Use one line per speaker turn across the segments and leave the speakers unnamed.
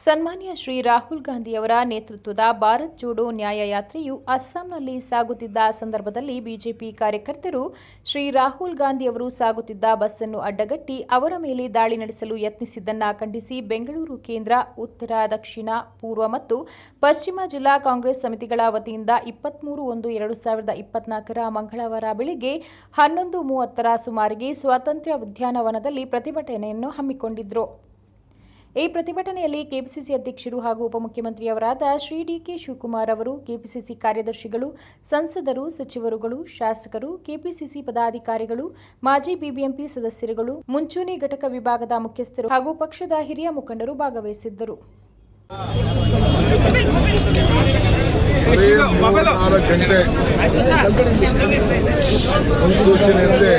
ಸನ್ಮಾನ್ಯ ಶ್ರೀ ರಾಹುಲ್ ಗಾಂಧಿಯವರ ನೇತೃತ್ವದ ಭಾರತ್ ಜೋಡೋ ನ್ಯಾಯ ಯಾತ್ರೆಯು ಅಸ್ಸಾಂನಲ್ಲಿ ಸಾಗುತ್ತಿದ್ದ ಸಂದರ್ಭದಲ್ಲಿ ಬಿಜೆಪಿ ಕಾರ್ಯಕರ್ತರು ಶ್ರೀ ರಾಹುಲ್ ಗಾಂಧಿಯವರು ಸಾಗುತ್ತಿದ್ದ ಬಸ್ಸನ್ನು ಅಡ್ಡಗಟ್ಟಿ ಅವರ ಮೇಲೆ ದಾಳಿ ನಡೆಸಲು ಯತ್ನಿಸಿದ್ದನ್ನು ಖಂಡಿಸಿ ಬೆಂಗಳೂರು ಕೇಂದ್ರ, ಉತ್ತರ, ದಕ್ಷಿಣ, ಪೂರ್ವ ಮತ್ತು ಪಶ್ಚಿಮ ಜಿಲ್ಲಾ ಕಾಂಗ್ರೆಸ್ ಸಮಿತಿಗಳ ವತಿಯಿಂದ 23/1/2024 ಮಂಗಳವಾರ ಬೆಳಗ್ಗೆ 11:30 ಸುಮಾರಿಗೆ ಸ್ವಾತಂತ್ರ್ಯ ಉದ್ಯಾನವನದಲ್ಲಿ ಪ್ರತಿಭಟನೆಯನ್ನು ಹಮ್ಮಿಕೊಂಡಿದ್ದರು. ಈ ಪ್ರತಿಭಟನೆಯಲ್ಲಿ ಕೆಪಿಸಿಸಿ ಅಧ್ಯಕ್ಷರು ಹಾಗೂ ಉಪಮುಖ್ಯಮಂತ್ರಿಯವರಾದ ಶ್ರೀ ಡಿ.ಕೆ. ಶಿವಕುಮಾರ್ ಅವರು, ಕೆಪಿಸಿಸಿ ಕಾರ್ಯದರ್ಶಿಗಳು, ಸಂಸದರು, ಸಚಿವರುಗಳು, ಶಾಸಕರು, ಕೆಪಿಸಿಸಿ ಪದಾಧಿಕಾರಿಗಳು, ಮಾಜಿ ಬಿಬಿಎಂಪಿ ಸದಸ್ಯರುಗಳು, ಮುಂಚೂಣಿ ಘಟಕ ವಿಭಾಗದ ಮುಖ್ಯಸ್ಥರು ಹಾಗೂ ಪಕ್ಷದ ಹಿರಿಯ ಮುಖಂಡರು ಭಾಗವಹಿಸಿದ್ದರು.
4 ಗಂಟೆ ಮುನ್ಸೂಚನೆಯಂತೆ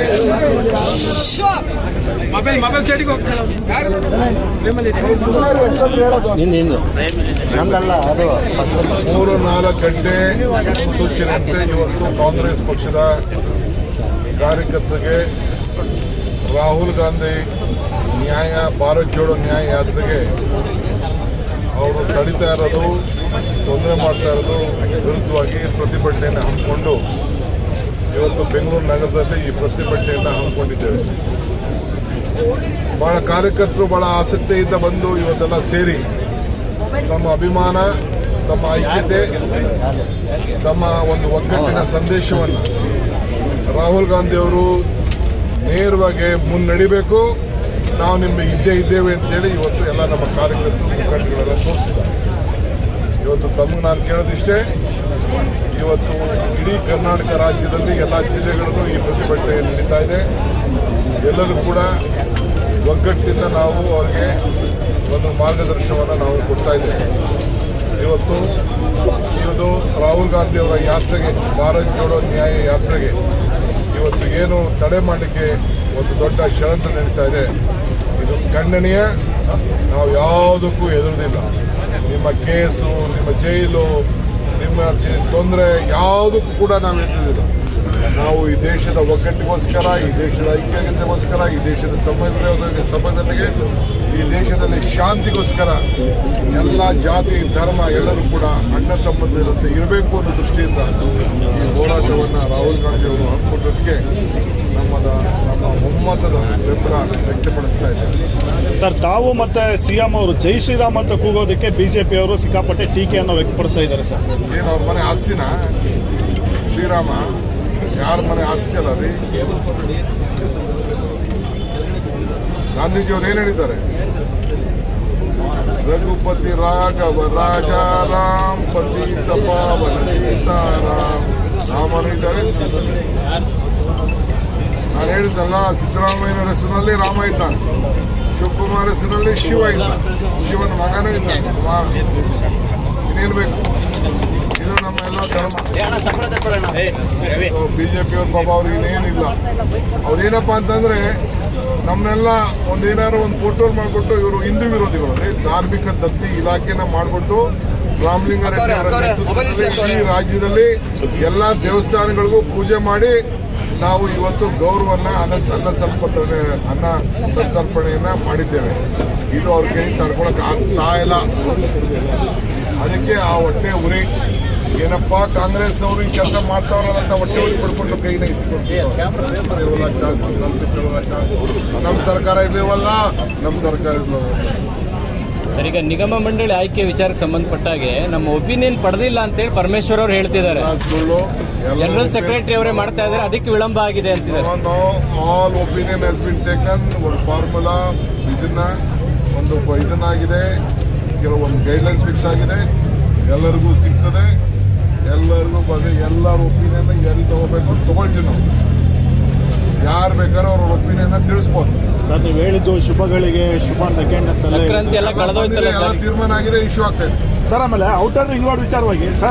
ಮುನ್ಸೂಚನೆಯಂತೆ ಇವತ್ತು ಕಾಂಗ್ರೆಸ್ ಪಕ್ಷದ ಕಾರ್ಯಕರ್ತರಿಗೆ ರಾಹುಲ್ ಗಾಂಧಿ ಭಾರತ್ ಜೋಡೋ ನ್ಯಾಯ ಯಾತ್ರೆಗೆ ಅವರು ತಡೀತಾ ಇರೋದು, ತೊಂದರೆ ಮಾಡ್ತಾ ಇರೋದು ವಿರುದ್ಧವಾಗಿ ಪ್ರತಿಭಟನೆಯನ್ನು ಹಮ್ಮಿಕೊಂಡು ಇವತ್ತು ಬೆಂಗಳೂರು ನಗರದಲ್ಲಿ ಈ ಪ್ರತಿಭಟನೆಯನ್ನು ಹಮ್ಮಿಕೊಂಡಿದ್ದೇವೆ. ಬಹಳ ಕಾರ್ಯಕರ್ತರು ಬಹಳ ಆಸಕ್ತಿಯಿಂದ ಬಂದು ಇವತ್ತೆಲ್ಲ ಸೇರಿ ತಮ್ಮ ಅಭಿಮಾನ, ತಮ್ಮ ಐಕ್ಯತೆ, ತಮ್ಮ ಒಂದು ಒಗ್ಗಟ್ಟಿನ ಸಂದೇಶವನ್ನು ರಾಹುಲ್ ಗಾಂಧಿ ಅವರು ನೇರವಾಗಿ ಮುನ್ನಡಿಬೇಕು, ನಾವು ನಿಮಗೆ ಇದ್ದೇವೆ ಅಂತೇಳಿ ಇವತ್ತು ಎಲ್ಲ ನಮ್ಮ ಕಾರ್ಯಕರ್ತರು, ಮುಖಂಡಗಳೆಲ್ಲ ತೋರಿಸಿದ್ದಾರೆ. ಇವತ್ತು ತಮಗೆ ನಾನು ಕೇಳೋದಿಷ್ಟೇ, ಇವತ್ತು ಇಡೀ ಕರ್ನಾಟಕ ರಾಜ್ಯದಲ್ಲಿ ಎಲ್ಲ ಜಿಲ್ಲೆಗಳಿಗೂ ಈ ಪ್ರತಿಭಟನೆ ನಡೀತಾ ಇದೆ. ಎಲ್ಲರೂ ಕೂಡ ಒಗ್ಗಟ್ಟಿನಿಂದ ನಾವು ಅವರಿಗೆ ಒಂದು ಮಾರ್ಗದರ್ಶನವನ್ನು ನಾವು ಕೊಡ್ತಾ ಇದ್ದೇವೆ. ಇವತ್ತು ರಾಹುಲ್ ಗಾಂಧಿ ಅವರ ಯಾತ್ರೆಗೆ, ಭಾರತ್ ಜೋಡೋ ನ್ಯಾಯ ಯಾತ್ರೆಗೆ ಇವತ್ತು ಏನು ತಡೆ ಮಾಡಲಿಕ್ಕೆ ಒಂದು ದೊಡ್ಡ ಷಡ್ಯಂತ್ರ ನಡೀತಾ ಇದೆ, ಇದು ಖಂಡನೀಯ. ನಾವು ಯಾವುದಕ್ಕೂ ಹೆದರುವುದಿಲ್ಲ. ನಿಮ್ಮ ಕೇಸು, ನಿಮ್ಮ ಜೈಲು, ನಿಮ್ಮ ತೊಂದರೆ ಯಾವುದಕ್ಕೂ ಕೂಡ ನಾವು ಹೆದರುವುದಿಲ್ಲ. ನಾವು ಈ ದೇಶದ ಒಗ್ಗಟ್ಟಿಗೋಸ್ಕರ, ಈ ದೇಶದ ಐಕ್ಯತೆಗೋಸ್ಕರ, ಈ ದೇಶದ ಸಮಗ್ರತೆಗೆ, ಈ ದೇಶದಲ್ಲಿ ಶಾಂತಿಗೋಸ್ಕರ ಎಲ್ಲ ಜಾತಿ, ಧರ್ಮ ಎಲ್ಲರೂ ಕೂಡ ಅಣ್ಣ ತಮ್ಮಂದಿರಂತೆ ಇರಬೇಕು ಅನ್ನೋ ದೃಷ್ಟಿಯಿಂದ ಈ ಹೋರಾಟವನ್ನು ರಾಹುಲ್ ಗಾಂಧಿ ಅವರು ಹಮ್ಮಿಕೊಂಡಿದ್ದಕ್ಕೆ ನಮ್ಮ ಒಮ್ಮತದ ಬೆಂಬಲ ವ್ಯಕ್ತಪಡಿಸ್ತಾ ಇದ್ದಾರೆ.
ಸರ್, ತಾವು ಮತ್ತೆ ಸಿಎಂ ಅವರು ಜೈ ಶ್ರೀರಾಮ್ ಅಂತ ಕೂಗೋದಕ್ಕೆ ಬಿಜೆಪಿ ಅವರು ಸಿಕ್ಕಾಪಟ್ಟೆ ಟೀಕೆಯನ್ನು ವ್ಯಕ್ತಪಡಿಸ್ತಾ ಇದ್ದಾರೆ. ಸರ್,
ಏನು ಅವ್ರ ಮನೆ ಆಸ್ತಿನ ಶ್ರೀರಾಮ? ಯಾರ ಮನೆ ಆಸ್ತಿ ಅಲ್ಲ ರೀ. ಗಾಂಧೀಜಿಯವರು ಏನ್ ಹೇಳಿದ್ದಾರೆ? ರಘುಪತಿ ರಾಘವ ರಾಜ ರಾಮ್ ಪತಿತ ಪಾವನ ಸೀತಾರಾಮ್. ರಾಮನು ಇದ್ದಾರೆ, ನಾನು ಹೇಳಿದ್ದಲ್ಲ, ಸಿದ್ದರಾಮಯ್ಯನ ಹೆಸರಿನಲ್ಲಿ ರಾಮ ಇದ್ದಾನೆ, ಶಿವಕುಮಾರ್ ಹೆಸರಿನಲ್ಲಿ ಶಿವ ಇದ್ದಾನೆ, ಶಿವನ ಮಗನೂ ಇದ್ದಾನೆ. ಇನ್ನೇನು ಬೇಕು? ಇದು ನಮ್ಮ ಎಲ್ಲ ಧರ್ಮ. ಬಿಜೆಪಿಯವ್ರ ಪಾಪ ಅವ್ರಿಗೆ ಇನ್ನೇನಿಲ್ಲ. ಅವ್ರೇನಪ್ಪ ಅಂತಂದ್ರೆ ನಮ್ಮನ್ನೆಲ್ಲ ಒಂದೇನಾದ್ರು ಒಂದು ಫೋಟೋ ಮಾಡಿಕೊಟ್ಟು ಇವರು ಹಿಂದೂ ವಿರೋಧಿಗಳು, ಧಾರ್ಮಿಕ ದತ್ತಿ ಇಲಾಖೆನ ಮಾಡಿಬಿಟ್ಟು ರಾಮಲಿಂಗಾರೆಡ್ಡಿ ಈ ರಾಜ್ಯದಲ್ಲಿ ಎಲ್ಲ ದೇವಸ್ಥಾನಗಳಿಗೂ ಪೂಜೆ ಮಾಡಿ ನಾವು ಇವತ್ತು ಗೌರವನ್ನ ಅನ್ನ ಸಂತರ್ಪಣೆಯನ್ನ ಮಾಡಿದ್ದೇವೆ. ಇದು ಅವ್ರ ಕೈ ತಡ್ಕೊಳಕ್ ಆಗ್ತಾ ಇಲ್ಲ. ಅದಕ್ಕೆ ಆ ಹೊಟ್ಟೆ ಉರಿ ಏನಪ್ಪಾ, ಕಾಂಗ್ರೆಸ್ ಅವರು ಈ ಕೆಲಸ ಮಾಡ್ತಾವ್ರಲ್ಲ ಅಂತ ಹೊಟ್ಟೆ ಉರಿ ಪಡ್ಕೊಂಡು ಕೈನ ಇಸ್ಕೊಡ್ತೀವಿ. ನಮ್ಮ ಸರ್ಕಾರ ಇರ್ಲಿಲ್ವಲ್ಲ, ನಮ್ಮ ಸರ್ಕಾರ ಇರ್ಲಿಲ್ಲ.
ಸರ್, ಈಗ ನಿಗಮ ಮಂಡಳಿ ಆಯ್ಕೆ ವಿಚಾರಕ್ಕೆ ಸಂಬಂಧಪಟ್ಟ ಹಾಗೆ ನಮ್ಮ ಒಪಿನಿಯನ್ ಪಡೆದಿಲ್ಲ ಅಂತೇಳಿ ಪರಮೇಶ್ವರ್ ಅವರು ಹೇಳ್ತಿದ್ದಾರೆ.
ಸುಳ್ಳು.
ಜನರಲ್ ಸೆಕ್ರೆಟರಿ ಅವರೇ ಮಾಡ್ತಾ ಇದ್ದಾರೆ, ಅದಕ್ಕೆ ವಿಳಂಬ ಆಗಿದೆ ಅಂತಿದ್ದಾರೆ.
All opinion has been taken. ಒಂದು ಫಾರ್ಮುಲಾ ಇದನ್ನಾಗಿದೆ, ಕೆಲವೊಂದು ಗೈಡ್ಲೈನ್ಸ್ ಫಿಕ್ಸ್ ಆಗಿದೆ, ಎಲ್ಲರಿಗೂ ಸಿಗ್ತದೆ. ಎಲ್ಲರಿಗೂ ಎಲ್ಲರ ಒಪಿನಿಯನ್ ಎಲ್ಲಿ ತಗೋಬೇಕು ಅಂತ ತಗೊಳ್ತೀವಿ ನಾವು. ಯಾರು ಬೇಕಾದ್ರೂ ಅವ್ರ ಒಪಿನಿಯನ್ ತಿಳಿಸ್ಬೋದು.
ಸರ್, ನೀವು ಹೇಳಿದ್ದು ಶುಭಗಳಿಗೆ ಶುಭ ಸೆಕೆಂಡ್ ಅಂತ
ಸಂಕ್ರಾಂತಿ ಎಲ್ಲ ಕಳೆದೋಯ್ತಲ್ಲ,
ತೀರ್ಮಾನ ಆಗಿದೆ, ಇಶ್ಯೂ ಆಗ್ತಾ ಇದೆ.
ಸರ್, ಆಮೇಲೆ ಔಟರ್ ರಿಂಗ್ ರೋಡ್ ವಿಚಾರವಾಗಿ ಸರ್